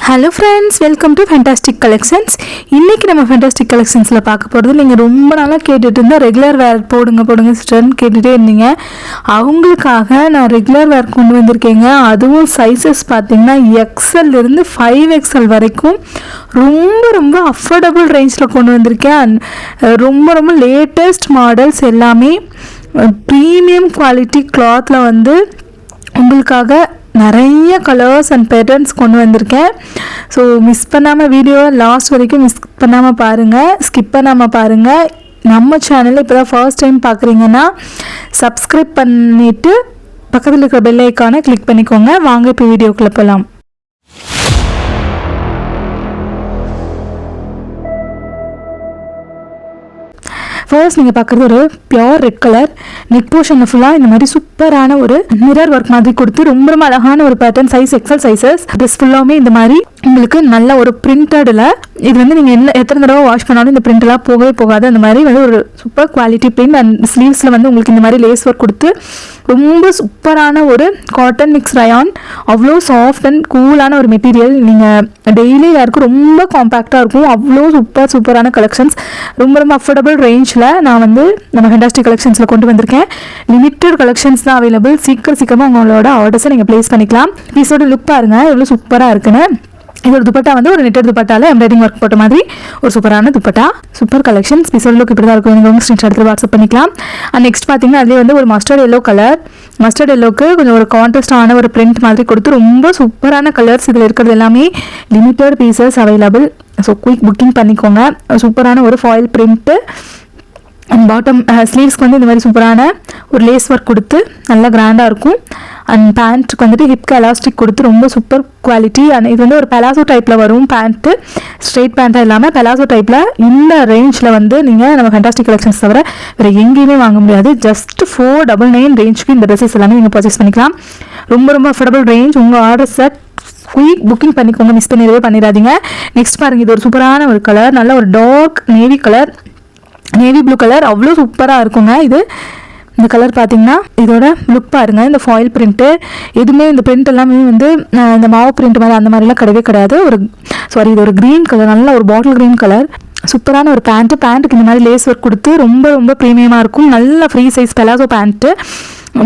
Hello friends, welcome to fantastic collections. இன்றைக்கி நம்ம fantastic கலெக்ஷன்ஸில் பார்க்க போகிறது, நீங்கள் ரொம்ப நாளாக கேட்டுட்டு இருந்தால் ரெகுலர் வேர் போடுங்க சிஸ்டர்னு கேட்டுகிட்டே இருந்தீங்க. அவங்களுக்காக நான் ரெகுலர் வேர் கொண்டு வந்திருக்கேங்க. அதுவும் சைஸஸ் பார்த்திங்கன்னா எக்ஸ்எல்லிருந்து 5XL வரைக்கும் ரொம்ப அஃபோர்டபுள் ரேஞ்சில் கொண்டு வந்திருக்கேன். ரொம்ப லேட்டஸ்ட் மாடல்ஸ் எல்லாமே ப்ரீமியம் குவாலிட்டி கிளாத்தில் வந்து உங்களுக்காக நிறைய கலர்ஸ் அண்ட் பேட்டர்ன்ஸ் கொண்டு வந்திருக்கேன். ஸோ மிஸ் பண்ணாமல் வீடியோ லாஸ்ட் வரைக்கும் மிஸ் பண்ணாமல் பாருங்கள், ஸ்கிப் பண்ணாமல் பாருங்கள். நம்ம சேனலில் இப்போ தான் ஃபர்ஸ்ட் டைம் பார்க்குறீங்கன்னா சப்ஸ்கிரைப் பண்ணிவிட்டு பக்கத்தில் இருக்கிற பெல் ஐக்கானை கிளிக் பண்ணிக்கோங்க. வாங்க இப்போ வீடியோக்குள்ளே போகலாம். ஃபர்ஸ்ட் நீங்கள் பார்க்குறது ஒரு பியோர் ரெட் கலர் நெக் போர்ஷனில் ஃபுல்லாக இந்த மாதிரி சூப்பரான ஒரு மிரர் ஒர்க் மாதிரி கொடுத்து ரொம்ப அழகான ஒரு pattern. Size XL sizes dress ஃபுல்லாமே இந்த மாதிரி உங்களுக்கு நல்ல ஒரு பிரிண்டடில் இது வந்து நீங்கள் எத்தனை தடவை வாஷ் பண்ணாலும் இந்த பிரிண்டெல்லாம் போகவே போகாது. அந்த மாதிரி வந்து ஒரு சூப்பர் குவாலிட்டி பிரிண்ட் அண்ட் ஸ்லீவ்ஸில் வந்து உங்களுக்கு இந்த மாதிரி லேஸ் ஒர்க் கொடுத்து ரொம்ப சூப்பரான ஒரு காட்டன் மிக்ஸ் ரயான். அவ்வளோ சாஃப்ட் அண்ட் கூலான ஒரு மெட்டீரியல். நீங்கள் டெய்லி யாருக்கும் ரொம்ப காம்பேக்டாக இருக்கும். அவ்வளோ சூப்பரான கலெக்ஷன்ஸ் ரொம்ப அஃபோர்டபுள் ரேஞ்சில் நான் வந்து நம்ம ஃபேண்டாஸ்டிக் கலெக்ஷன்ஸில் கொண்டு வந்திருக்கேன். லிமிட்டட் கலெக்ஷன்ஸ் தான் அவைலபிள். சீக்கிரமாக உங்களோட ஆர்டர்ஸை நீங்கள் ப்ளேஸ் பண்ணிக்கலாம். பீஸோட லுக் பாருங்கள் எவ்வளோ சூப்பராக இருக்குன்னு. இதோட துப்பட்டா வந்து ஒரு நெட்டட் துப்பட்டால எம்ப்ராய்டிங் ஒர்க் போட்ட மாதிரி ஒரு சூப்பரான துப்பட்டா. Super collection. பீஸோட லுக் இப்படி தான் இருக்கும். நீங்கள் உங்கள் ஸ்க்ரீன்ஷாட் எடுத்து வாட்ஸ்அப் பண்ணிக்கலாம். அண்ட் நெக்ஸ்ட் பார்த்தீங்கன்னா அதுலேயே வந்து ஒரு மஸ்டர்ட் எல்லோ கலர். மஸ்டர்ட் எல்லோக்கு கொஞ்சம் ஒரு கான்ட்ராஸ்டான ஒரு பிரிண்ட் மாதிரி கொடுத்து ரொம்ப சூப்பரான கலர்ஸ். இதில் இருக்கிறது எல்லாமே limited pieces available. So quick booking பண்ணிக்கோங்க. சூப்பரான ஒரு ஃபாயில் பிரிண்ட்டு அண்ட் பாட்டம் ஸ்லீவ்ஸ்க்கு வந்து இந்த மாதிரி சூப்பரான ஒரு லேஸ் ஒர்க் கொடுத்து நல்லா கிராண்டாக இருக்கும். அண்ட் பேண்ட்டுக்கு வந்துட்டு ஹிப்க்கு எலாஸ்டிக் கொடுத்து ரொம்ப சூப்பர் குவாலிட்டி. அண்ட் இது வந்து ஒரு பெலாசோ டைப்பில் வரும் பேண்ட்டு. ஸ்ட்ரெயிட் பேண்ட்டாக இல்லாமல் பெலாசோ டைப்பில் இந்த ரேஞ்சில் வந்து நீங்கள் நம்ம ஃபேண்டாஸ்டிக் கலெக்ஷன்ஸ் தவிர வேறு எங்கேயுமே வாங்க முடியாது. ஜஸ்ட் 499 ரேஞ்சுக்கு இந்த ட்ரெஸ்ஸஸ் எல்லாமே நீங்கள் பர்ச்சேஸ் பண்ணிக்கலாம். ரொம்ப அஃபோர்டபுள் ரேஞ்ச். உங்கள் ஆர்டர்ஸை குயிக் புக்கிங் பண்ணிக்கோங்க, மிஸ் பண்ணிடாதீங்க. நெக்ஸ்ட் பாருங்கள், இது ஒரு சூப்பரான ஒரு கலர், நல்ல ஒரு dark navy colour, navy blue colour. அவ்வளோ சூப்பராக இருக்குங்க. இந்த கலர் பார்த்தீங்கன்னா இதோட லுக் பாருங்கள். இந்த ஃபாயில் பிரிண்ட்டு எதுவுமே இந்த பிரிண்ட் எல்லாமே வந்து இந்த மாவு பிரிண்ட் மாதிரி அந்த மாதிரிலாம் கிடையாது. இது ஒரு க்ரீன் கலர், நல்ல ஒரு பாட்டில் க்ரீன் கலர். சூப்பரான ஒரு பேண்ட்டுக்கு இந்த மாதிரி லேஸ் ஒர்க் கொடுத்து ரொம்ப ப்ரீமியமாக இருக்கும். நல்ல ஃப்ரீ சைஸ் பெலாசோ பேண்ட்டு.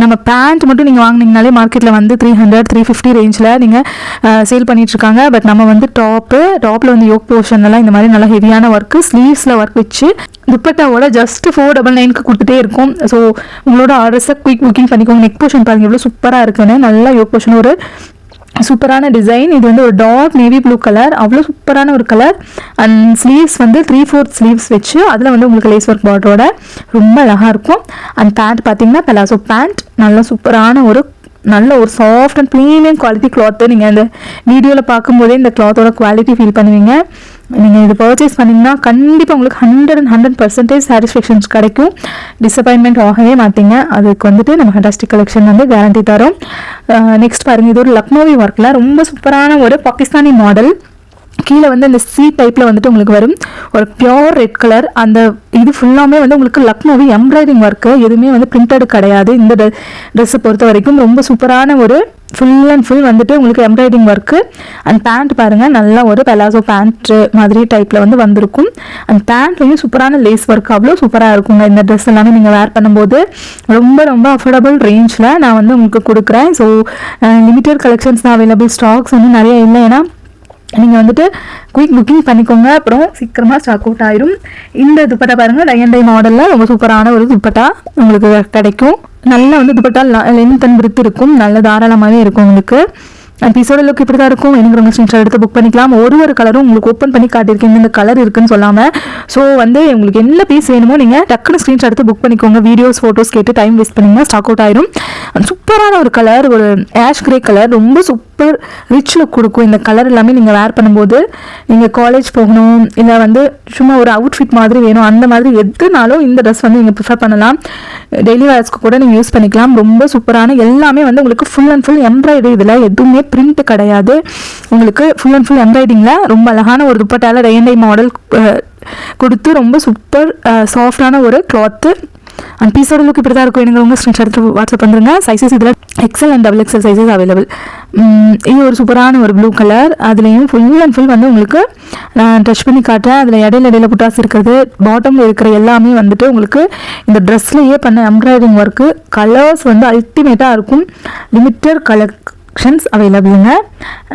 நம்ம பேண்ட் மட்டும் நீங்கள் வாங்கினீங்கனாலே மார்க்கெட்டில் வந்து 300-350 ரேஞ்சில் நீங்கள் சேல் பண்ணிகிட்ருக்காங்க. பட் நம்ம வந்து டாப்பில் வந்து யோக் போர்ஷன்லாம் இந்த மாதிரி நல்லா ஹெவியான ஒர்க்கு, ஸ்லீவ்ஸில் ஒர்க் வச்சு துப்பட்டாவோட ஜஸ்ட் 499 கொடுத்துட்டே இருக்கும். ஸோ உங்களோட ஆர்டர்ஸை குயிக் புக்கிங் பண்ணிக்கோங்க. நெக் போர்ஷன் பாருங்கள் எவ்வளோ சூப்பராக இருக்குன்னு. நல்லா யோக் போர்ஷன் ஒரு சூப்பரான டிசைன். இது வந்து ஒரு டார்க் நேவி ப்ளூ கலர், அவ்வளோ சூப்பரான ஒரு கலர். அண்ட் ஸ்லீவ்ஸ் வந்து 3/4 ஸ்லீவ்ஸ் வச்சு அதில் வந்து உங்களுக்கு லேஸ் ஒர்க் பார்டரோட ரொம்ப அழகாக இருக்கும். அண்ட் பேண்ட் பார்த்தீங்கன்னா பெலாசோ பேண்ட். நல்ல சூப்பரான ஒரு soft and premium quality cloth. நீங்கள் இந்த வீடியோவில் பார்க்கும்போதே இந்த கிளாத்தோட குவாலிட்டி ஃபீல் பண்ணுவீங்க. நீங்கள் இது பர்ச்சேஸ் பண்ணிங்கன்னா கண்டிப்பாக உங்களுக்கு 100% சாட்டிஸ்ஃபேக்ஷன்ஸ் கிடைக்கும். டிசப்பாயின்மெண்ட் ஆகவே மாட்டீங்க. அதுக்கு வந்துட்டு நம்ம ஃபேண்டாஸ்டிக் கலெக்ஷன் வந்து கேரண்டி தரோம். நெக்ஸ்ட் பாருங்கள், இது ஒரு லக்னோவி ஒர்க்கில் ரொம்ப சூப்பரான ஒரு பாகிஸ்தானி மாடல். கீழே வந்து இந்த சி டைப்பில் வந்துட்டு உங்களுக்கு வரும் ஒரு பியோர் ரெட் கலர். அந்த இது ஃபுல்லாமே வந்து உங்களுக்கு லக்னோவி எம்ப்ராய்டிங் ஒர்க்கு, எதுவுமே வந்து பிரிண்டட் கிடையாது. இந்த ட்ரெஸ்ஸை பொறுத்த வரைக்கும் ரொம்ப சூப்பரான ஒரு ஃபுல் அண்ட் ஃபுல் வந்துட்டு உங்களுக்கு எம்ப்ராய்டிங் ஒர்க்கு. அண்ட் பேண்ட் பாருங்கள், நல்ல ஒரு பெலாசோ பேண்ட்டு மாதிரி டைப்பில் வந்து வந்திருக்கும். அண்ட் பேண்ட்லேயும் சூப்பரான லேஸ் ஒர்க் அவ்வளோ சூப்பராக இருக்குங்க. இந்த ட்ரெஸ் எல்லாமே நீங்கள் வேர் பண்ணும்போது ரொம்ப அஃபோர்டபுள் ரேஞ்சில் நான் வந்து உங்களுக்கு கொடுக்குறேன். ஸோ லிமிட்டட் கலெக்ஷன்ஸ் தான் அவைலபிள். ஸ்டாக்ஸ் வந்து நிறைய இல்லை. ஏன்னா நீங்கள் வந்துட்டு குயிக் புக்கிங் பண்ணிக்கோங்க, அப்புறம் சீக்கிரமாக ஸ்டாக் அவுட் ஆயிரும். இந்த துப்பட்டா பாருங்கள், டை மாடலில் ரொம்ப சூப்பரான ஒரு துப்பட்டா உங்களுக்கு கிடைக்கும். நல்லா வந்து துப்பட்டா லென்த் அண்ட் பிரித் இருக்கும், நல்ல தாராளமாகவே இருக்கும் உங்களுக்கு. பீஸோட லுக் இப்படி தான் இருக்கும். எனக்கு உங்கள் ஸ்க்ரீன்ஷாட் எடுத்து புக் பண்ணிக்கலாம். ஒரு கலரும் உங்களுக்கு ஓப்பன் பண்ணி காட்டியிருக்கேன், இந்த கலர் இருக்குன்னு சொல்லாமல். ஸோ வந்து உங்களுக்கு என்ன பீஸ் வேணுமோ நீங்கள் டக்குன்னு ஸ்க்ரீன்ஷாட் எடுத்து புக் பண்ணிக்கோங்க. வீடியோஸ் ஃபோட்டோஸ் கேட்டு டைம் வேஸ்ட் பண்ணிங்கன்னா ஸ்டாக் அவுட் ஆயிரும். சூப்பரான ஒரு கலர், ஒரு ஆஷ் கிரே கலர், ரொம்ப சூப்பர் ரிச் லுக் கொடுக்கும். இந்த கலர் எல்லாமே நீங்கள் வேர் பண்ணும்போது நீங்கள் காலேஜ் போகணும், இல்லை வந்து சும்மா ஒரு அவுட்ஃபிட் மாதிரி வேணும், அந்த மாதிரி எதுனாலும் இந்த ட்ரெஸ் வந்து நீங்கள் ப்ரிஃபர் பண்ணலாம். டெய்லி வேர்ஸ்க்கு கூட நீங்கள் யூஸ் பண்ணிக்கலாம். ரொம்ப சூப்பரான எல்லாமே வந்து உங்களுக்கு ஃபுல் அண்ட் ஃபுல் எம்ப்ராய்டரி. இதில் எதுவுமே பிரிண்ட் கிடையாது. உங்களுக்கு ஃபுல் அண்ட் ஃபுல் எம்ப்ராய்டிங்கில் ரொம்ப அழகான ஒரு துப்பட்டால டை மாடல் கொடுத்து ரொம்ப சூப்பர் சாஃப்டான ஒரு கிளாத்து. அந்த பீஸோட லுக் இப்படி தான் இருக்கும். எனக்கு உங்கள் ஸ்க்ரீன்ஷாட் எடுத்து வாட்ஸ்அப் பண்ணுறேங்க. சைஸஸ் இதில் XL and double XL sizes available. இது ஒரு சூப்பரான ஒரு ப்ளூ கலர். அதுலேயும் ஃபுல் அண்ட் ஃபுல் வந்து உங்களுக்கு நான் டச் பண்ணி காட்டுறேன். அதில் இடையில புட்டாஸ் இருக்கிறது, பாட்டமில் இருக்கிற எல்லாமே வந்துட்டு உங்களுக்கு இந்த ட்ரெஸ்லேயே பண்ண எம்ப்ராய்டிங் ஒர்க்கு. கலர்ஸ் வந்து அல்டிமேட்டாக இருக்கும். லிமிட்டட் கலெக்ஷன்ஸ் அவைலபிளுங்க.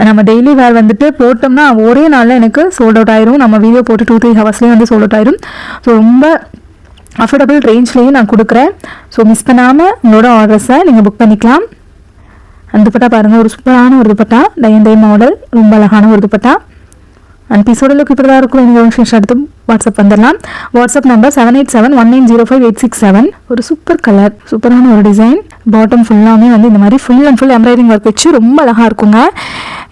நம்ம டெய்லி வேர் வந்துட்டு போட்டோம்னா ஒரே நாளில் எனக்கு சோல்ட் அவுட் ஆயிரும். நம்ம வீடியோ போட்டு 2-3 ஹவர்ஸ்லேயே வந்து சோல்ட் அவுட் ஆயிரும். ஸோ ரொம்ப அஃபோர்டபுள் ரேஞ்ச்லேயும் நான் கொடுக்குறேன். ஸோ மிஸ் பண்ணாமல் உங்களோட ஆர்டர்ஸை நீங்கள் புக் பண்ணிக்கலாம். அந்த துப்பட்டா பாருங்கள், ஒரு சூப்பரான ஒரு துப்பட்டா, டை மாடல், ரொம்ப அழகான ஒரு துப்பட்டா. அண்ட் பீஸோட லுக் இப்படி தான் இருக்கும். நீங்கள் ஸ்க்ரீன்ஷாட் எடுத்து வாட்ஸ்அப் வந்துடலாம். WhatsApp number 7871905867. ஒரு சூப்பர் கலர், சூப்பரான ஒரு டிசைன். பாட்டம் ஃபுல்லாமே வந்து இந்த மாதிரி full and full embroidering work வச்சு ரொம்ப அழகாக இருக்குங்க.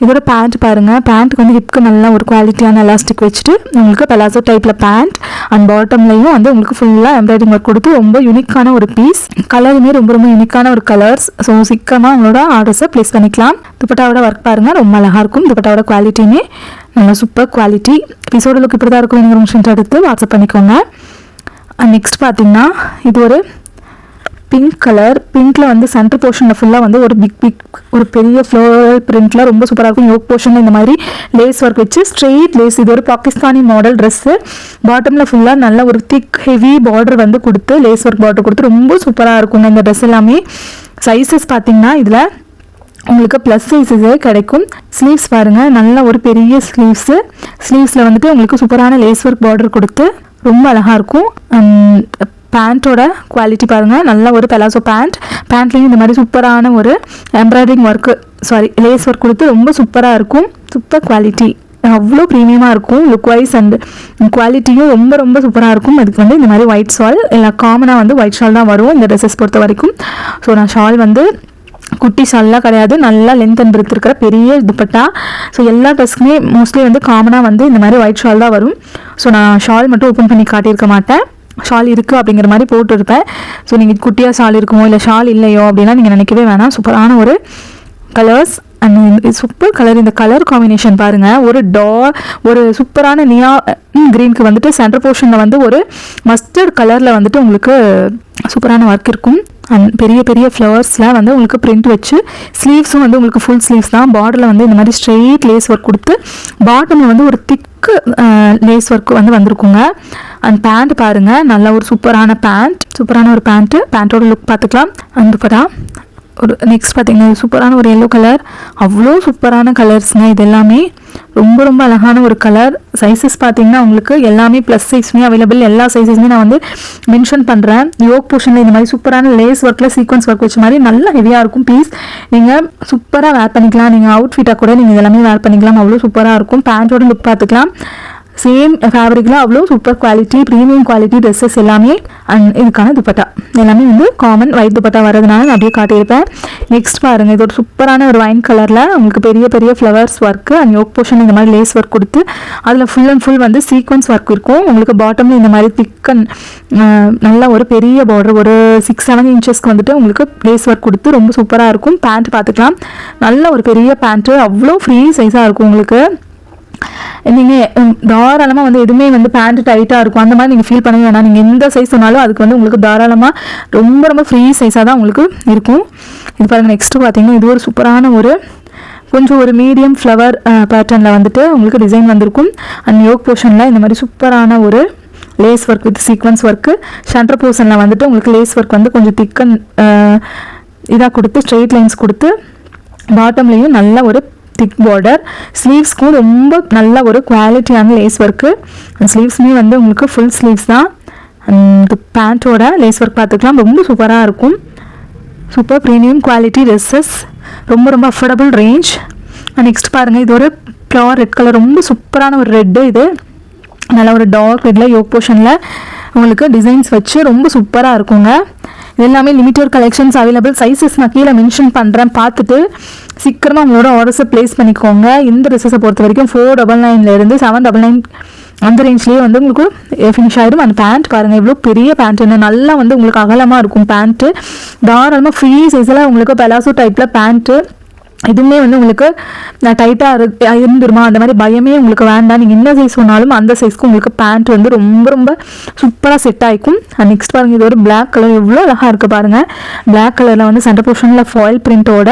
இதோட பேண்ட் பாருங்கள். பேண்ட்டுக்கு வந்து ஹிப்க்கு நல்லா ஒரு குவாலிட்டியான எலாஸ்டிக் வச்சுட்டு உங்களுக்கு பெலாசோ டைப்பில் பேண்ட் அண்ட் பாட்டம்லையும் வந்து உங்களுக்கு ஃபுல்லாக எம்ப்ராய்டிங் ஒர்க் கொடுத்து ரொம்ப யூனிக்கான ஒரு பீஸ். கலருமே ரொம்ப ரொம்ப யூனிக்கான ஒரு கலர்ஸ். ஸோ சீக்கிரமாக உங்களோட ஆர்டர்ஸை ப்ளேஸ் பண்ணிக்கலாம். துப்பட்டாவோட ஒர்க் பாருங்கள், ரொம்ப அழகாக இருக்கும். துப்பட்டாவோட குவாலிட்டியுமே நல்லா சூப்பர் குவாலிட்டி. பீஸோட லுக் இப்படி தான் இருக்கும். நீங்கள் ரூம் எடுத்து வாட்ஸ்அப் பண்ணிக்கோங்க. நெக்ஸ்ட் பார்த்தீங்கன்னா இது ஒரு பிங்க் கலர். பிங்க்கில் வந்து சென்டர் போர்ஷனில் ஃபுல்லாக வந்து ஒரு பிக் ஒரு பெரிய ஃப்ளோரல் பிரிண்டில் ரொம்ப சூப்பராக இருக்கும். யோக் போர்ஷனில் இந்த மாதிரி லேஸ் ஒர்க் வச்சு ஸ்ட்ரெயிட் லேஸ். இது ஒரு பாகிஸ்தானி மாடல் ட்ரெஸ்ஸு. பாட்டமில் ஃபுல்லாக நல்ல ஒரு திக் ஹெவி பார்டர் வந்து கொடுத்து லேஸ் ஒர்க் பார்டர் கொடுத்து ரொம்ப சூப்பராக இருக்குங்க இந்த ட்ரெஸ் எல்லாமே. சைஸஸ் பார்த்தீங்கன்னா இதில் உங்களுக்கு ப்ளஸ் சைஸஸே கிடைக்கும். ஸ்லீவ்ஸ் பாருங்கள், நல்ல ஒரு பெரிய ஸ்லீவ்ஸு. ஸ்லீவ்ஸில் வந்துட்டு உங்களுக்கு சூப்பரான லேஸ் ஒர்க் பார்டர் கொடுத்து ரொம்ப அழகாக இருக்கும். பேண்ட்டோட குவாலிட்டி பாருங்கள், நல்ல ஒரு பெலாசோ பேண்ட்லேயும் இந்த மாதிரி சூப்பரான ஒரு எம்ப்ராய்டிங் ஒர்க்கு லேஸ் ஒர்க் கொடுத்து ரொம்ப சூப்பராக இருக்கும். சூப்பர் குவாலிட்டி, அவ்வளோ ப்ரீமியமாக இருக்கும். லுக் வைஸ் அண்ட் குவாலிட்டியும் ரொம்ப ரொம்ப சூப்பராக இருக்கும். அதுக்கு வந்து இந்த மாதிரி ஒயிட் ஷால், எல்லாம் காமனாக வந்து ஒயிட் ஷால் தான் வரும் இந்த ட்ரெஸ்ஸஸ் பொறுத்த வரைக்கும். ஸோ நான் ஷால் வந்து குட்டி ஷால்லாம் கிடையாது, நல்லா லென்த் அண்ட் பிரெத் இருக்கிற பெரிய துப்பட்டா. ஸோ எல்லா ட்ரெஸ்க்குமே மோஸ்ட்லி வந்து காமனாக வந்து இந்த மாதிரி ஒயிட் ஷால் தான் வரும். ஸோ நான் ஷால் மட்டும் ஓப்பன் பண்ணி காட்டியிருக்க மாட்டேன். ஷால் இருக்குது அப்படிங்கிற மாதிரி போட்டுருப்பேன். ஸோ நீங்கள் குட்டியாக ஷால் இருக்குமோ இல்லை ஷால் இல்லையோ அப்படின்னா நீங்கள் நினைக்கவே வேணாம். சூப்பரான ஒரு கலர்ஸ் அண்ட் சூப்பர் கலர். இந்த கலர் காம்பினேஷன் பாருங்கள், ஒரு சூப்பரான நியா க்ரீனுக்கு வந்துட்டு சென்டர் போர்ஷனில் வந்து ஒரு மஸ்டர்ட் கலரில் வந்துட்டு உங்களுக்கு சூப்பரான ஒர்க் இருக்கும். அண்ட் பெரிய பெரிய ஃப்ளவர்ஸில் வந்து உங்களுக்கு பிரிண்ட் வச்சு ஸ்லீவ்ஸும் வந்து உங்களுக்கு ஃபுல் ஸ்லீவ்ஸ் தான். பார்டரில் வந்து இந்த மாதிரி ஸ்ட்ரெயிட் லேஸ் ஒர்க் கொடுத்து பாட்டமில் வந்து ஒரு திக்கு லேஸ் ஒர்க் வந்து வந்திருக்குங்க. அண்ட் பேண்ட் பாருங்கள், நல்ல ஒரு சூப்பரான ஒரு பேண்ட்டோட லுக் பார்த்துக்கலாம். அந்த படம் ஒரு நெக்ஸ்ட் பார்த்தீங்கன்னா சூப்பரான ஒரு எல்லோ கலர். அவ்வளோ சூப்பரான கலர்ஸுங்க இது எல்லாமே. ரொம்ப ரொம்ப அழகான ஒரு கலர். சைஸஸ் பார்த்தீங்கன்னா உங்களுக்கு எல்லாமே ப்ளஸ் சைஸுமே அவைலபிள். எல்லா சைஸஸுமே நான் வந்து மென்ஷன் பண்ணுறேன். யோக் போர்ஷனில் இந்த மாதிரி சூப்பரான லேஸ் ஒர்க்கில் சீக்வன்ஸ் ஒர்க் வச்ச மாதிரி நல்லா ஹெவியாக இருக்கும் பீஸ். நீங்கள் சூப்பராக வேர் பண்ணிக்கலாம். நீங்கள் அவுட்ஃபிட்டாக கூட நீங்கள் எல்லாமே வேர் பண்ணிக்கலாம். அவ்வளோ சூப்பராக இருக்கும். பேண்ட்டோட லுக் பார்த்துக்கலாம். சேம் ஃபேப்ரிக்கில் அவ்வளோ super quality, premium quality dresses எல்லாமே. அண்ட் இதுக்கான துப்பட்டா எல்லாமே வந்து காமன் ஒயிட் துப்பட்டா வரதுனால நான் அப்படியே காட்டியிருப்பேன். நெக்ஸ்ட் பாருங்கள், இது ஒரு சூப்பரான ஒரு வைன் கலரில் உங்களுக்கு பெரிய பெரிய flowers work and yoke portion இந்த மாதிரி லேஸ் ஒர்க் கொடுத்து அதில் ஃபுல் அண்ட் ஃபுல் வந்து சீக்வன்ஸ் ஒர்க் இருக்கும். உங்களுக்கு பாட்டமில் இந்த மாதிரி திக்கன் நல்ல ஒரு பெரிய பார்டர் ஒரு 6-7 இன்ச்சஸ்க்கு வந்துட்டு உங்களுக்கு லேஸ் ஒர்க் கொடுத்து ரொம்ப சூப்பராக இருக்கும். பேண்ட் பார்த்துக்கலாம், நல்ல ஒரு பெரிய பேண்ட்டு, அவ்வளோ ஃப்ரீ சைஸாக இருக்கும் உங்களுக்கு. நீங்கள் தாராளமாக வந்து எதுவுமே வந்து பேண்ட் டைட்டாக இருக்கும் அந்த மாதிரி நீங்கள் ஃபீல் பண்ணவே வேணாம். நீங்கள் எந்த சைஸ் சொன்னாலும் அதுக்கு வந்து உங்களுக்கு தாராளமாக ரொம்ப ரொம்ப ஃப்ரீ சைஸாக தான் உங்களுக்கு இருக்கும். இது பாருங்கள், நெக்ஸ்ட்டு பார்த்தீங்கன்னா இது ஒரு சூப்பரான ஒரு கொஞ்சம் ஒரு மீடியம் ஃப்ளவர் பேட்டர்னில் வந்துட்டு உங்களுக்கு டிசைன் வந்திருக்கும். அண்ட் யோக் போர்ஷனில் இந்த மாதிரி சூப்பரான ஒரு lace work with sequins work. Centre போர்ஷனில் வந்துட்டு உங்களுக்கு லேஸ் ஒர்க் வந்து கொஞ்சம் திக்கன் இதாக கொடுத்து ஸ்ட்ரெயிட் லைன்ஸ் கொடுத்து பாட்டம்லேயும் நல்ல ஒரு திக் பார்டர். ஸ்லீவ்ஸ்க்கும் ரொம்ப நல்ல ஒரு குவாலிட்டியான லேஸ் ஒர்க்கு. ஸ்லீவ்ஸுமே வந்து உங்களுக்கு ஃபுல் ஸ்லீவ்ஸ் தான். அந்த பேண்ட்டோட லேஸ் ஒர்க் பார்த்துக்கலாம், ரொம்ப சூப்பராக இருக்கும். சூப்பர் ப்ரீமியம் குவாலிட்டி ட்ரெஸ்ஸஸ், ரொம்ப ரொம்ப அஃபோர்டபுள் ரேஞ்ச். நெக்ஸ்ட் பாருங்கள், இது ஒரு ப்யூர் ரெட் கலர், ரொம்ப சூப்பரான ஒரு ரெட்டு. இது நல்ல ஒரு டார்க் ரெட்டில் யோக் போர்ஷனில் உங்களுக்கு டிசைன்ஸ் வச்சு ரொம்ப சூப்பராக இருக்குங்க. இது எல்லாமே லிமிட்டட் கலெக்ஷன்ஸ் அவைலபிள். சைஸஸ் நான் கீழே மென்ஷன் பண்ணுறேன், பார்த்துட்டு சீக்கிரமாக உங்களோட ஆர்டர்ஸை ப்ளேஸ் பண்ணிக்கோங்க. இந்த ட்ரெஸ்ஸஸை பொறுத்த வரைக்கும் 499 799 அந்த ரேஞ்ச்லேயே வந்து உங்களுக்கு ஃபினிஷ் ஆகிடும். அந்த பேண்ட் பாருங்கள், இவ்வளோ பெரிய பேண்ட்டுன்னு நல்லா வந்து உங்களுக்கு அகலமாக இருக்கும் பேண்ட்டு. தாராளமாக ஃப்ரீ சைஸில் உங்களுக்கு பெலாசோ டைப்பில் பேண்ட்டு எதுவுமே வந்து உங்களுக்கு டைட்டாக இருந்துருமா அந்த மாதிரி பயமே உங்களுக்கு வேண்டாம். நீங்கள் என்ன சைஸ் சொன்னாலும் அந்த சைஸ்க்கு உங்களுக்கு பேண்ட் வந்து ரொம்ப ரொம்ப சூப்பராக செட் ஆகிக்கும். நெக்ஸ்ட் பாருங்கள், இது ஒரு பிளாக் கலர் எவ்வளோ அழகாக இருக்குது பாருங்கள். பிளாக் கலரில் வந்து சென்டர் போர்ஷனில் ஃபாயில் பிரிண்ட்டோட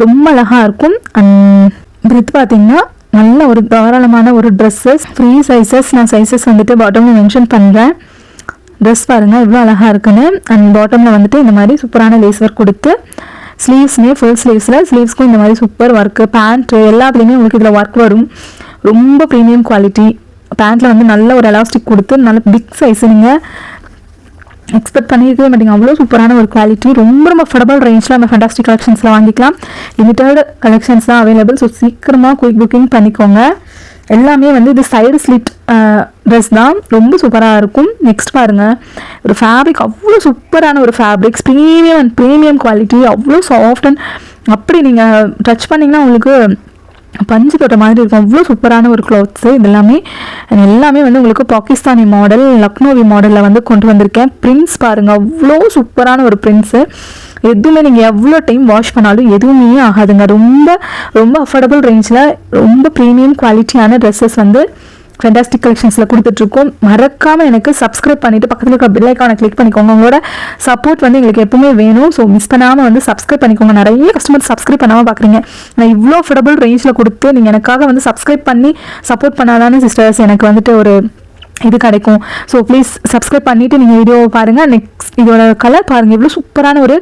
ரொம்ப அழகாக இருக்கும். அண்ட் பிரித் பார்த்தீங்கன்னா நல்ல ஒரு தாராளமான ஒரு ட்ரெஸ்ஸஸ், ஃப்ரீ சைஸஸ். நான் சைஸஸ் வந்துட்டு பாட்டமில் மென்ஷன் பண்ணுறேன். ட்ரெஸ் பாருங்கள் எவ்வளோ அழகாக இருக்குன்னு. அண்ட் பாட்டமில் வந்துட்டு இந்த மாதிரி சூப்பரான லேஸ் ஒர்க் கொடுத்து, ஸ்லீவ்ஸ்மே ஃபுல் ஸ்லீவ்ஸ்க்கும் இந்த மாதிரி சூப்பர் ஒர்க்கு, பேண்ட்டு எல்லாத்துலேயுமே உங்களுக்கு இதில் ஒர்க் வரும். ரொம்ப ப்ரீமியம் குவாலிட்டி. பேண்ட்டில் வந்து நல்ல ஒரு எலாஸ்டிக் கொடுத்து நல்ல பிக் சைஸ் நீங்கள் எக்ஸ்பெக்ட் பண்ணியிருக்கவே மாட்டீங்க. அவ்வளோ சூப்பரான ஒரு குவாலிட்டி. ரொம்ப ரொம்ப அஃபோர்டபுள் ரேஞ்சில் நம்ம ஃபண்டாஸ்டிக் கலெக்ஷன்ஸில் வாங்கிக்கலாம். லிமிட்டட் கலெக்ஷன்ஸ் தான் அவைலபிள். ஸோ சீக்கிரமாக குயிக் புக்கிங் பண்ணிக்கோங்க. எல்லாமே வந்து இது சைடு ஸ்லிட் ட்ரெஸ் தான், ரொம்ப சூப்பராக இருக்கும். நெக்ஸ்ட் பாருங்கள், ஒரு ஃபேப்ரிக் அவ்வளோ சூப்பரான ஒரு ஃபேப்ரிக்ஸ், ப்ரீமியம் குவாலிட்டி, அவ்வளோ சாஃப்ட் அண்ட் அப்படி நீங்கள் டச் பண்ணிங்கன்னா உங்களுக்கு பஞ்சு தொட்ட மாதிரி இருக்கும். அவ்வளோ சூப்பரான ஒரு க்ளாத்ஸு இது எல்லாமே வந்து உங்களுக்கு பாகிஸ்தானி மாடல், லக்னோவி மாடலில் வந்து கொண்டு வந்திருக்கேன். பிரிண்ட்ஸ் பாருங்கள், அவ்வளோ சூப்பரான ஒரு பிரிண்ட்ஸு. எதுவுமே நீங்கள் எவ்வளோ டைம் வாஷ் பண்ணாலும் எதுவுமே ஆகாதுங்க. ரொம்ப ரொம்ப அஃபோர்டபுள் ரேஞ்சில் ரொம்ப ப்ரீமியம் குவாலிட்டியான ட்ரெஸ்ஸஸ் வந்து ஃபென்டாஸ்டிக் கலெக்ஷன்ஸில் கொடுத்துட்ருக்கோம். மறக்காமல் எனக்கு சப்ஸ்கிரைப் பண்ணிவிட்டு பக்கத்தில் இருக்கிற பெல் ஐக்கானை கிளிக் பண்ணிக்கோங்க. உங்களோட சப்போர்ட் வந்து எங்களுக்கு எப்பவுமே வேணும். ஸோ மிஸ் பண்ணாமல் வந்து சப்ஸ்கிரைப் பண்ணிக்கோங்க. நிறைய கஸ்டமர் சப்ஸ்கிரைப் பண்ணாமல் பார்க்குறீங்க. நான் இவ்வளோ அஃபோர்டபுள் ரேஞ்சில் கொடுத்து நீங்கள் எனக்காக வந்து சப்ஸ்கிரைப் பண்ணி சப்போர்ட் பண்ணாதானே சிஸ்டர்ஸ் எனக்கு வந்துட்டு ஒரு இது கிடைக்கும். ஸோ ப்ளீஸ் சப்ஸ்கிரைப் பண்ணிவிட்டு நீங்கள் வீடியோவை பாருங்கள். நெக்ஸ்ட் இதோட கலர் பாருங்கள், எவ்வளோ சூப்பரான ஒரு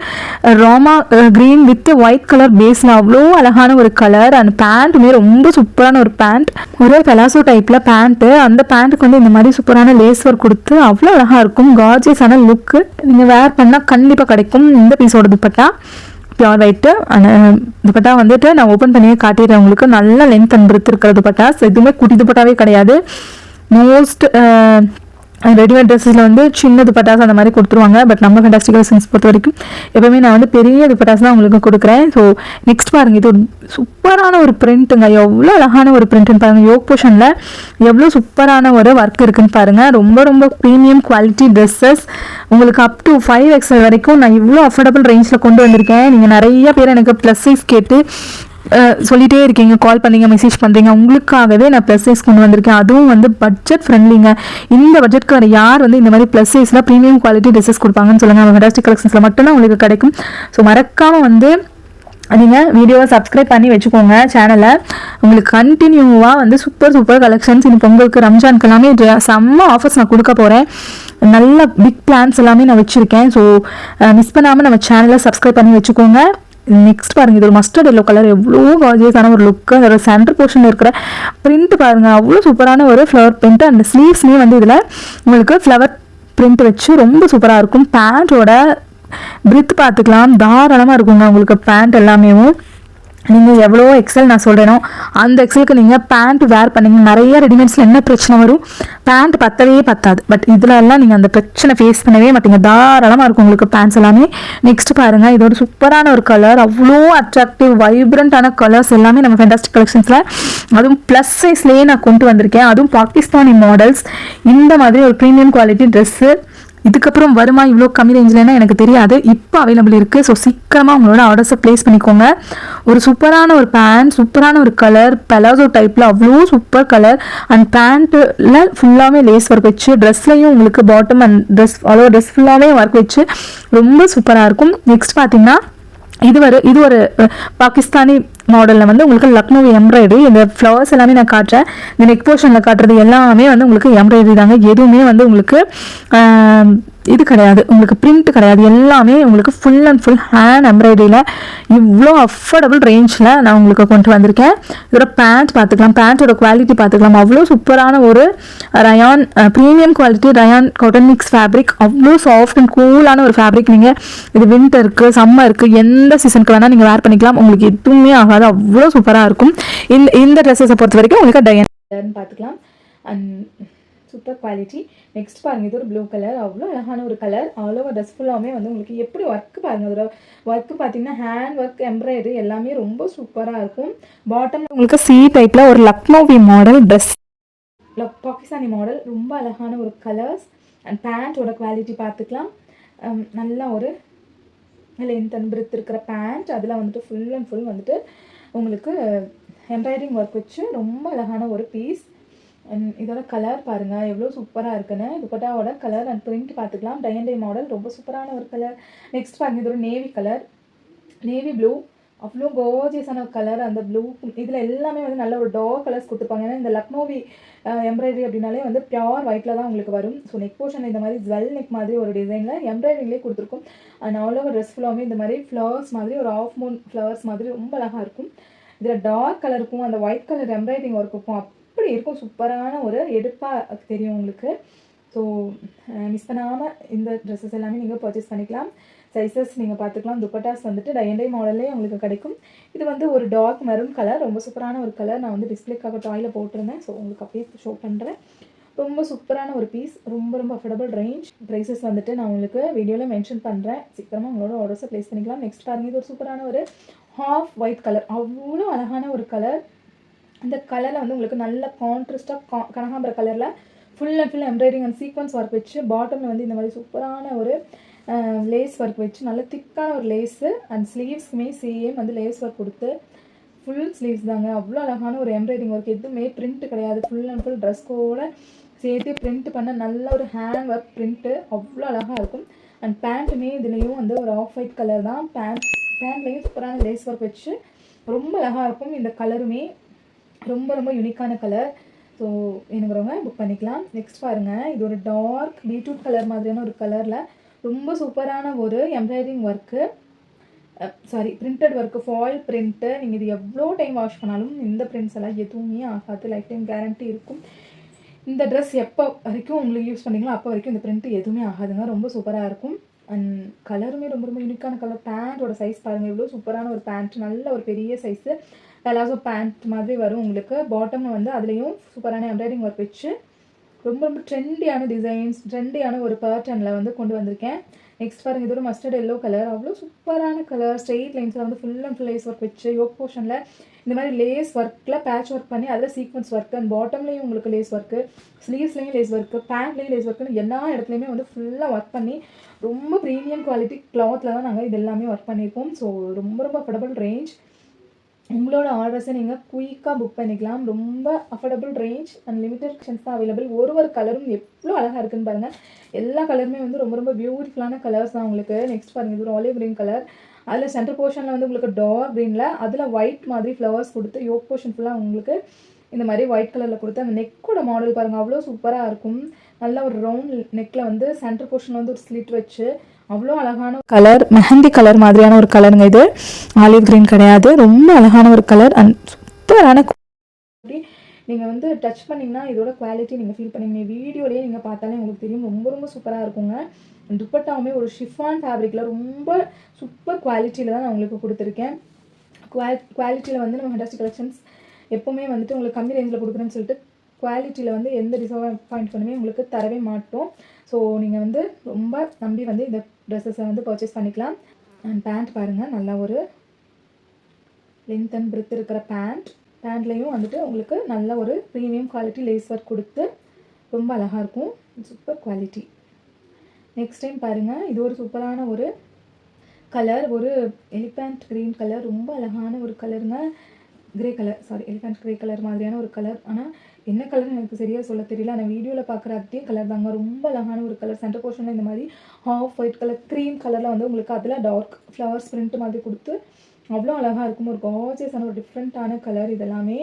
Rama green with white colour பேஸில் அவ்வளோ அழகான ஒரு கலர். அந்த பேண்ட்டுமே ரொம்ப சூப்பரான ஒரு பேண்ட், ஒரு பெலாசோ டைப்பில் பேண்ட்டு. அந்த பேண்ட்டுக்கு வந்து இந்த மாதிரி சூப்பரான லேஸ் ஒர்க் கொடுத்து அவ்வளோ அழகாக இருக்கும். கார்ஜியஸான லுக்கு நீங்கள் வேர் பண்ணால் கண்டிப்பாக கிடைக்கும். இந்த பீஸோட துப்பட்டா பியூர் ஒயிட்டு. துப்பட்டா வந்துட்டு நான் ஓப்பன் பண்ணியே காட்டிடுறேன் உங்களுக்கு. நல்ல லென்த் அண்ட் பிரெத் இருக்கிற துப்பட்டா. எதுவுமே குட்டி துப்பட்டாவே கிடையாது. மோஸ்ட் ரெடிமேட் ட்ரெஸ்ஸில் வந்து சின்ன துப்பட்டாஸ் அந்த மாதிரி கொடுத்துருவாங்க. பட் நம்ம ஃபென்டாஸ்டிக் கலெக்ஷன்ஸ் பொறுத்த வரைக்கும் எப்பவுமே நான் வந்து பெரிய துப்பட்டாஸ் தான் உங்களுக்கு கொடுக்குறேன். ஸோ நெக்ஸ்ட் பாருங்கள், இது ஒரு சூப்பரான ஒரு பிரிண்ட்டுங்க. எவ்வளோ அழகான ஒரு பிரிண்ட்டுன்னு பாருங்கள். யோக் போர்ஷனில் எவ்வளோ சூப்பரான ஒரு ஒர்க் இருக்குன்னு பாருங்கள். ரொம்ப ரொம்ப ப்ரீமியம் குவாலிட்டி ட்ரெஸ்ஸஸ் உங்களுக்கு அப் டு 5XL வரைக்கும் நான் இவ்வளோ அஃபோர்டபுள் ரேஞ்சில் கொண்டு வந்திருக்கேன். நீங்கள் நிறைய பேர் எனக்கு ப்ளஸ் சைஸ் கேட்டு சொல்லிகிட்டே இருக்கீங்க, கால் பண்ணுறீங்க, மெசேஜ் பண்ணுறீங்க. உங்களுக்காகவே நான் ப்ளஸ் சைஸ் கொண்டு வந்திருக்கேன். அதுவும் வந்து பட்ஜெட் ஃப்ரெண்ட்லிங்க. இந்த பட்ஜெட்க்கு வர யார் வந்து இந்த மாதிரி ப்ளஸ் சைஸில் ப்ரீமியம் குவாலிட்டி ட்ரெஸ்ஸஸ் கொடுப்பாங்கன்னு சொல்லுங்கள். நம்ம ஃபென்டாஸ்டிக் கலெக்ஷன்ஸில் மட்டும்தான் உங்களுக்கு கிடைக்கும். ஸோ மறக்காமல் வந்து நீங்கள் வீடியோவை சப்ஸ்கிரைப் பண்ணி வச்சுக்கோங்க சேனலை. உங்களுக்கு கண்டினியூவாக வந்து சூப்பர் கலெக்ஷன்ஸ் இந்த பொங்கலுக்கு ரம்ஜானுக்கு எல்லாமே செம்ம ஆஃபர்ஸ் நான் கொடுக்க போகிறேன். நல்ல பிக் பிளான்ஸ் எல்லாமே நான் வச்சுருக்கேன். ஸோ மிஸ் பண்ணாமல் நம்ம சேனலை சப்ஸ்கிரைப் பண்ணி வச்சுக்கோங்க. நெக்ஸ்ட் பாருங்கள், இது ஒரு மஸ்டர்ட் எல்லோ கலர், எவ்வளோ கார்ஜியஸான ஒரு லுக்கு. அதோட சென்டர் போர்ஷனில் இருக்கிற பிரிண்ட் பாருங்கள், அவ்வளோ சூப்பரான ஒரு ஃப்ளவர் பிரிண்ட். அந்த ஸ்லீவ்ஸ்லேயே வந்து இதில் உங்களுக்கு ஃப்ளவர் பிரிண்ட் வச்சு ரொம்ப சூப்பராக இருக்கும். பேண்ட்டோட பிரித் பார்த்துக்கலாம், தாராளமாக இருக்குங்க உங்களுக்கு பேண்ட் எல்லாமே. நீங்கள் எவ்வளோ எக்ஸல் நான் சொல்கிறேனோ அந்த எக்ஸலுக்கு நீங்கள் பேண்ட் வேர் பண்ணிங்க. நிறைய ரெடிமேட்ஸில் என்ன பிரச்சனை வரும், பேண்ட் பத்தவே பத்தாது. பட் இதில் எல்லாம் நீங்கள் அந்த பிரச்சனை ஃபேஸ் பண்ணவே மாட்டீங்க. தாராளமாக இருக்கும் உங்களுக்கு பேண்ட்ஸ் எல்லாமே. நெக்ஸ்ட் பாருங்கள், இதோட சூப்பரான ஒரு கலர், அவ்வளோ அட்ராக்டிவ் வைப்ரண்டான கலர்ஸ் எல்லாமே நம்ம ஃபென்டாஸ்டிக் கலெக்ஷன்ஸில் அதுவும் ப்ளஸ் சைஸ்லேயே நான் கொண்டு வந்திருக்கேன். அதுவும் பாகிஸ்தானி மாடல்ஸ். இந்த மாதிரி ஒரு ப்ரீமியம் குவாலிட்டி ட்ரெஸ்ஸு இதுக்கப்புறம் வருமா இவ்வளோ கம்மி ரேஞ்சில்னா எனக்கு தெரியாது. இப்போ அவைலபிள் இருக்குது. ஸோ சீக்கிரமாக உங்களோட ஆர்டர்ஸை ப்ளேஸ் பண்ணிக்கோங்க. ஒரு சூப்பரான ஒரு பேண்ட், சூப்பரான ஒரு கலர், பெலாசோ டைப்பில் அவ்வளோ சூப்பர் கலர். அண்ட் பேண்ட்டில் ஃபுல்லாகவே லேஸ் ஒர்க் வச்சு, ட்ரெஸ்லையும் உங்களுக்கு பாட்டம் அண்ட் ட்ரெஸ் ஃபுல்லாகவே ஒர்க் வச்சு ரொம்ப சூப்பராக இருக்கும். நெக்ஸ்ட் பார்த்தீங்கன்னா இது ஒரு பாகிஸ்தானி மாடலில் வந்து உங்களுக்கு லக்னோவி எம்ப்ராய்டரி. இந்த ஃப்ளவர்ஸ் எல்லாமே நான் காட்டுறேன். இந்த நெக் போர்ஷனில் காட்டுறது எல்லாமே வந்து உங்களுக்கு எம்ப்ராய்டரி தாங்க. எதுவுமே வந்து உங்களுக்கு இது கிடையாது, உங்களுக்கு பிரிண்ட் கிடையாது. எல்லாமே உங்களுக்கு ஃபுல் அண்ட் ஃபுல் ஹேண்ட் எம்ப்ராய்டரியில் இவ்வளோ அஃபோர்டபுள் ரேஞ்சில் நான் உங்களுக்கு கொண்டு வந்திருக்கேன். இதோட பேண்ட் பார்த்துக்கலாம், பேண்ட்டோட குவாலிட்டி பார்த்துக்கலாம். அவ்வளோ சூப்பரான ஒரு rayon premium quality rayon cotton mix fabric. அவ்வளோ சாஃப்ட் அண்ட் கூலான ஒரு ஃபேப்ரிக். நீங்கள் இது வின்டருக்கு, சம்மருக்கு, எந்த சீசனுக்கு வேணால் நீங்கள் வேர் பண்ணிக்கலாம். உங்களுக்கு எதுவுமே ஆகாது, அவ்வளோ சூப்பராக இருக்கும். இந்த ட்ரெஸ்ஸஸை பொறுத்த வரைக்கும் உங்களுக்கு டயன் பார்த்துக்கலாம். And super quality. நெக்ஸ்ட் பாருங்கள், இது ஒரு ப்ளூ கலர், அவ்வளோ அழகான ஒரு கலர். ஆல் ஓவர் ட்ரெஸ் ஃபுல்லாமே வந்து உங்களுக்கு எப்படி ஒர்க்கு பாருங்கள். அதோட ஒர்க்கு பார்த்தீங்கன்னா ஹேண்ட் ஒர்க், எம்ப்ராய்டரி எல்லாமே ரொம்ப சூப்பராக இருக்கும். பாட்டமில் உங்களுக்கு சி டைப்பில் ஒரு Lucknowi model dress, Pakistani model, ரொம்ப அழகான ஒரு கலர்ஸ். அண்ட் பேண்ட்டோட குவாலிட்டி பார்த்துக்கலாம். நல்ல ஒரு லென்த் அண்ட் பிரெத் இருக்கிற பேண்ட். அதில் வந்துட்டு ஃபுல் அண்ட் ஃபுல் வந்துட்டு உங்களுக்கு எம்ப்ராய்டிங் ஒர்க் வச்சு ரொம்ப அழகான ஒரு பீஸ். இதோட கலர் பாருங்கள் எவ்வளோ சூப்பராக இருக்குன்னு. துப்பட்டாவோட கலர் அண்ட் பிரிண்ட் பார்த்துக்கலாம். டை அண்ட் டை மாடல், ரொம்ப சூப்பரான ஒரு கலர். நெக்ஸ்ட் பாருங்கள், இதோட நேவி கலர், நேவி ப்ளூ, அவ்வளோ கோர்ஜியஸான கலர். அந்த ப்ளூ இதில் எல்லாமே வந்து நல்ல ஒரு டார்க் கலர்ஸ் கொடுத்துருப்பாங்க. ஏன்னா இந்த லக்னோவி எம்ப்ராய்டரி அப்படின்னாலே வந்து பியூர் ஒயிட்டில் தான் உங்களுக்கு வரும். ஸோ நெக் போர்ஷன் இந்த மாதிரி ஜுவல் நெக் மாதிரி ஒரு டிசைனில் எம்ப்ராய்டரிங்லேயே கொடுத்துருக்கும். அண்ட் ஆல் ஓவர் ட்ரெஸ் ஃபுல்லாமே இந்த மாதிரி ஃப்ளவர்ஸ் மாதிரி ஒரு ஆஃப் மூன் ஃப்ளவர்ஸ் மாதிரி ரொம்ப அழகாக இருக்கும். இதில் டார்க் கலருக்கும் அந்த ஒயிட் கலர் எம்ப்ராய்டரிங் ஒர்க்குக்கும் அப்படி இருக்கும். சூப்பரான ஒரு எடுப்பாக தெரியும் உங்களுக்கு. ஸோ மிஸ் பண்ணாமல் இந்த ட்ரெஸ்ஸஸ் எல்லாமே நீங்கள் பர்ச்சேஸ் பண்ணிக்கலாம். சைஸஸ் நீங்கள் பார்த்துக்கலாம். துப்பட்டாஸ் வந்துட்டு டை அண்ட் டை மாடல்லே உங்களுக்கு கிடைக்கும். இது வந்து ஒரு டார்க் மெரூன் கலர், ரொம்ப சூப்பரான ஒரு கலர். நான் வந்து டிஸ்பிளேக்காக டாயில் போட்டிருந்தேன். ஸோ உங்களுக்கு அப்படியே ஷோ பண்ணுறேன். ரொம்ப சூப்பரான ஒரு பீஸ், ரொம்ப ரொம்ப அஃபோர்டபுள் ரேஞ்ச். ப்ரைஸஸ் வந்துட்டு நான் உங்களுக்கு வீடியோவில் மென்ஷன் பண்ணுறேன். சீக்கிரமாக உங்களோட ஆர்டர்ஸை ப்ளேஸ் பண்ணிக்கலாம். நெக்ஸ்ட் பாருங்கள், இது ஒரு சூப்பரான ஒரு ஹாஃப் ஒயிட் கலர், அவ்வளோ அழகான ஒரு கலர். இந்த கலரில் வந்து உங்களுக்கு நல்ல கான்ட்ராஸ்டாக கனகாம்பர கலரில் full and full embroidering and sequins work வச்சு, பாட்டமில் வந்து இந்த மாதிரி சூப்பரான ஒரு லேஸ் ஒர்க் வச்சு, நல்ல திக்கான ஒரு லேஸு. அண்ட் ஸ்லீவ்ஸ்க்குமே சேம் வந்து லேஸ் ஒர்க் கொடுத்து ஃபுல் ஸ்லீவ்ஸ் தாங்க. அவ்வளோ அழகான ஒரு எம்ப்ராய்டிங் ஒர்க், எதுவுமே பிரிண்ட் கிடையாது. ஃபுல் அண்ட் ஃபுல் ட்ரெஸ் கோட சேர்த்து பிரிண்ட் பண்ண நல்ல ஒரு ஹேண்ட் ஒர்க் பிரிண்ட்டு, அவ்வளோ அழகாக இருக்கும். அண்ட் பேண்ட்டுமே இதுலேயும் வந்து ஒரு ஆஃப் ஒயிட் கலர் தான். பேண்ட்லேயும் சூப்பரான லேஸ் ஒர்க் வச்சு ரொம்ப அழகாக இருக்கும். இந்த கலருமே ரொம்ப ரொம்ப யூனிக்கான கலர். ஸோ எனக்குறவங்க புக் பண்ணிக்கலாம். நெக்ஸ்ட் பாருங்கள், இது ஒரு டார்க் பீட்ரூட் கலர் மாதிரியான ஒரு கலரில் ரொம்ப சூப்பரான ஒரு embroidering work, sorry printed work, foil print. நீங்கள் இது எவ்வளோ டைம் வாஷ் பண்ணாலும் இந்த பிரிண்ட்ஸ் எல்லாம் எதுவுமே ஆகாது. லைஃப் டைம் கேரண்டி இருக்கும். இந்த ட்ரெஸ் எப்போ வரைக்கும் உங்களுக்கு யூஸ் பண்ணிங்களோ அப்போ வரைக்கும் இந்த பிரிண்ட்டு எதுவுமே ஆகாதுங்க. ரொம்ப சூப்பராக இருக்கும். அண்ட் கலருமே ரொம்ப ரொம்ப யூனிக்கான கலர். பேண்ட்டோட சைஸ் பாருங்கள், எவ்வளோ சூப்பரான ஒரு பேண்ட், நல்ல ஒரு பெரிய சைஸு பலாசோ பேண்ட் மாதிரி வரும் உங்களுக்கு. பாட்டமில் வந்து அதுலேயும் சூப்பரான எம்ப்ராய்டிங் ஒர்க் வச்சு ரொம்ப ரொம்ப ட்ரெண்டியான டிசைன்ஸ், ட்ரெண்டியான ஒரு பேட்டர்னில் வந்து கொண்டு வந்திருக்கேன். நெக்ஸ்ட் பாருங்கள், இது ஒரு மஸ்டர்ட் எல்லோ கலர், அவ்வளோ சூப்பரான கலர். ஸ்ட்ரெயிட் லைன்ஸில் வந்து full and full lace work வச்சு, யோக் போர்ஷனில் இந்த மாதிரி லேஸ் ஒர்க்கில் பேட்ச் ஒர்க் பண்ணி அதில் சீக்வன்ஸ் ஒர்க். அண்ட் பாட்டம்லேயும் உங்களுக்கு லேஸ் ஒர்க்கு, ஸ்லீவ்ஸ்லேயும் லேஸ் ஒர்க்கு, பேண்ட்லேயும் லேஸ் ஒர்க்குன்னு எல்லா இடத்துலையுமே வந்து ஃபுல்லாக ஒர்க் பண்ணி ரொம்ப ப்ரீமியம் குவாலிட்டி கிளாத்தில் தான் நாங்கள் இது எல்லாமே ஒர்க் பண்ணியிருக்கோம். ஸோ ரொம்ப ரொம்ப அஃபோர்டபுள் ரேஞ்ச். உங்களோட ஆர்டர்ஸை நீங்கள் குயிக்காக புக் பண்ணிக்கலாம். ரொம்ப affordable range and limited collections தான் அவைலபிள். ஒரு கலரும் எவ்வளோ அழகாக இருக்குன்னு பாருங்கள். எல்லா கலருமே வந்து ரொம்ப ரொம்ப பியூட்டிஃபுல்லான கலர்ஸ் தான் உங்களுக்கு. நெக்ஸ்ட் பாருங்கள், இது ஒரு ஆலிவ் க்ரீன் கலர். அதில் சென்டர் போர்ஷனில் வந்து உங்களுக்கு டார்க் க்ரீனில் அதில் ஒயிட் மாதிரி ஃப்ளவர்ஸ் கொடுத்து, யோக் போர்ஷன் ஃபுல்லாக உங்களுக்கு இந்த மாதிரி ஒயிட் கலரில் கொடுத்து, அந்த நெக்கோட மாடல் பாருங்கள் அவ்வளோ சூப்பராக இருக்கும். நல்ல ஒரு ரவுண்ட் நெக்கில் வந்து சென்டர் போர்ஷனில் வந்து ஒரு ஸ்லிட் வச்சு அவ்வளோ அழகான கலர், மெஹந்தி கலர் மாதிரியான ஒரு கலருங்க. இது ஆலிவ் க்ரீன் கிடையாது, ரொம்ப அழகான ஒரு கலர் அண்ட் சூப்பரான. நீங்கள் வந்து டச் பண்ணிங்கன்னா இதோட குவாலிட்டி நீங்கள் ஃபீல் பண்ணிங்க. வீடியோலேயே நீங்கள் பார்த்தாலே உங்களுக்கு தெரியும், ரொம்ப ரொம்ப சூப்பராக இருக்குங்க. துப்பட்டாவுமே ஒரு ஷிஃபான் ஃபேப்ரிக்கில் ரொம்ப சூப்பர் குவாலிட்டியில் தான் நான் உங்களுக்கு கொடுத்துருக்கேன். குவாலிட்டியில் வந்து நம்ம ஃபேண்டாஸ்டிக் கலெக்ஷன்ஸ் எப்போவுமே வந்துட்டு உங்களுக்கு கம்மி ரேஞ்சில் கொடுக்குறேன்னு சொல்லிட்டு குவாலிட்டியில் வந்து எந்த டிசப்பாயின்ட்மெண்ட்டுமே உங்களுக்கு தரவே மாட்டோம். ஸோ நீங்கள் வந்து ரொம்ப நம்பி வந்து இந்த ட்ரெஸ்ஸஸை வந்து பர்ச்சேஸ் பண்ணிக்கலாம். அண்ட் பேண்ட் பாருங்கள், நல்லா ஒரு லென்த் அண்ட் பிரெத் இருக்கிற பேண்ட்லேயும் வந்துட்டு உங்களுக்கு நல்ல ஒரு ப்ரீமியம் குவாலிட்டி லேஸ் ஒர்க் கொடுத்து ரொம்ப அழகாக இருக்கும். Super quality. நெக்ஸ்ட் டைம் பாருங்கள், இது ஒரு சூப்பரான ஒரு கலர், ஒரு எலிஃபண்ட் க்ரீன் கலர், ரொம்ப அழகான ஒரு கலருங்க. Grey colour, sorry elephant grey colour மாதிரியான ஒரு கலர். ஆனால் என்ன கலர்னு எனக்கு சரியாக சொல்ல தெரியல. ஆனால் வீடியோவில் பார்க்குற அதே கலர் தாங்க. ரொம்ப அழகான ஒரு கலர். சென்டர் போர்ஷனில் இந்த மாதிரி ஹாஃப் ஒயிட் கலர் க்ரீம் கலரில் வந்து உங்களுக்கு அதில் டார்க் ஃப்ளவர்ஸ் பிரிண்ட் மாதிரி கொடுத்து அவ்வளோ அழகாக இருக்கும். ஒரு கார்ஜியஸான ஒரு டிஃப்ரெண்ட்டான கலர். இதெல்லாமே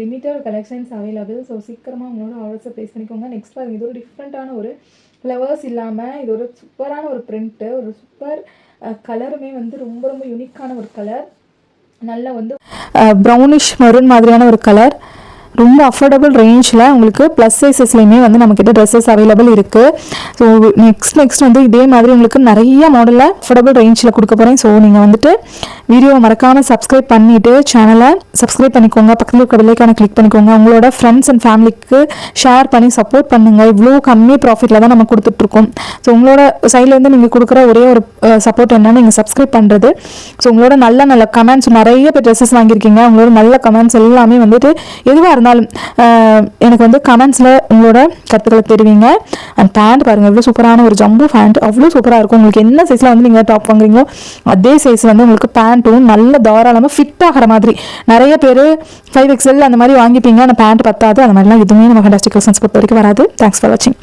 லிமிட்டட் கலெக்ஷன்ஸ் அவைலபிள். ஸோ சீக்கிரமாக உங்களோட ஆர்டர்ஸை ப்ளேஸ் பண்ணிக்கோங்க. நெக்ஸ்ட் பாருங்கள், இது ஒரு டிஃப்ரெண்ட்டான ஒரு ஃப்ளவர்ஸ் இல்லாமல் இது ஒரு சூப்பரான ஒரு பிரிண்ட்டு, ஒரு சூப்பர் கலருமே வந்து ரொம்ப ரொம்ப யூனிக்கான ஒரு கலர். நல்ல வந்து ப்ரௌனிஷ் மெரூன் மாதிரியான ஒரு கலர். ரொம்ப அஃபோர்டபுள் ரேஞ்சில் உங்களுக்கு ப்ளஸ் சைஸஸ்லேயுமே வந்து நம்மக்கிட்ட ட்ரெஸ்ஸஸ் அவைலபிள் இருக்குது. ஸோ நெக்ஸ்ட் வந்து இதே மாதிரி உங்களுக்கு நிறைய மாடலில் அஃபோர்டபுள் ரேஞ்சில் கொடுக்க போகிறேன். ஸோ நீங்கள் வந்துட்டு வீடியோவை மறக்காமல் சப்ஸ்கிரைப் பண்ணிவிட்டு சேனலை சப்ஸ்கிரைப் பண்ணிக்கோங்க. பக்கத்தில் இருக்க பெல்லைக்கான கிளிக் பண்ணிக்கோங்க. உங்களோட ஃப்ரெண்ட்ஸ் அண்ட் ஃபேமிலிக்கு ஷேர் பண்ணி சப்போர்ட் பண்ணுங்கள். இவ்வளோ கம்மி ப்ராஃபிட்டில் தான் நம்ம கொடுத்துட்ருக்கோம். ஸோ உங்களோட சைட்லேருந்து நீங்கள் கொடுக்குற ஒரே ஒரு சப்போர்ட் என்னன்னா நீங்கள் சப்ஸ்கிரைப் பண்ணுறது. ஸோ உங்களோட நல்ல நல்ல கமெண்ட்ஸ், நிறைய பேர் ட்ரெஸ்ஸஸ் வாங்கியிருக்கீங்க, உங்களோட நல்ல கமெண்ட்ஸ் எல்லாமே வந்துட்டு எதுவாக இருந்தாலும் இருந்தாலும் எனக்கு வந்து கமெண்ட்ஸில் உங்களோட கருத்துக்களை தெரிவிங்க. அண்ட் பேண்ட் பாருங்கள் எவ்வளோ சூப்பரான ஒரு ஜம்பு பேண்ட், அவ்வளோ சூப்பராக இருக்கும். உங்களுக்கு என்ன சைஸில் வந்து நீங்கள் டாப் வாங்குறீங்களோ அதே சைஸ் வந்து உங்களுக்கு பேண்ட்டும் நல்ல தாராளமாக ஃபிட் ஆகிற மாதிரி. நிறைய பேர் 5XL அந்த மாதிரி வாங்கிப்பீங்க, அந்த பேண்ட் பத்தாது. அந்த மாதிரிலாம் எதுவுமே நம்ம ஃபண்டாஸ்டிக் கலெக்ஷன்ஸ் பொறுத்த வரைக்கும் வராது. தேங்க்ஸ் ஃபார் வாட்சிங்.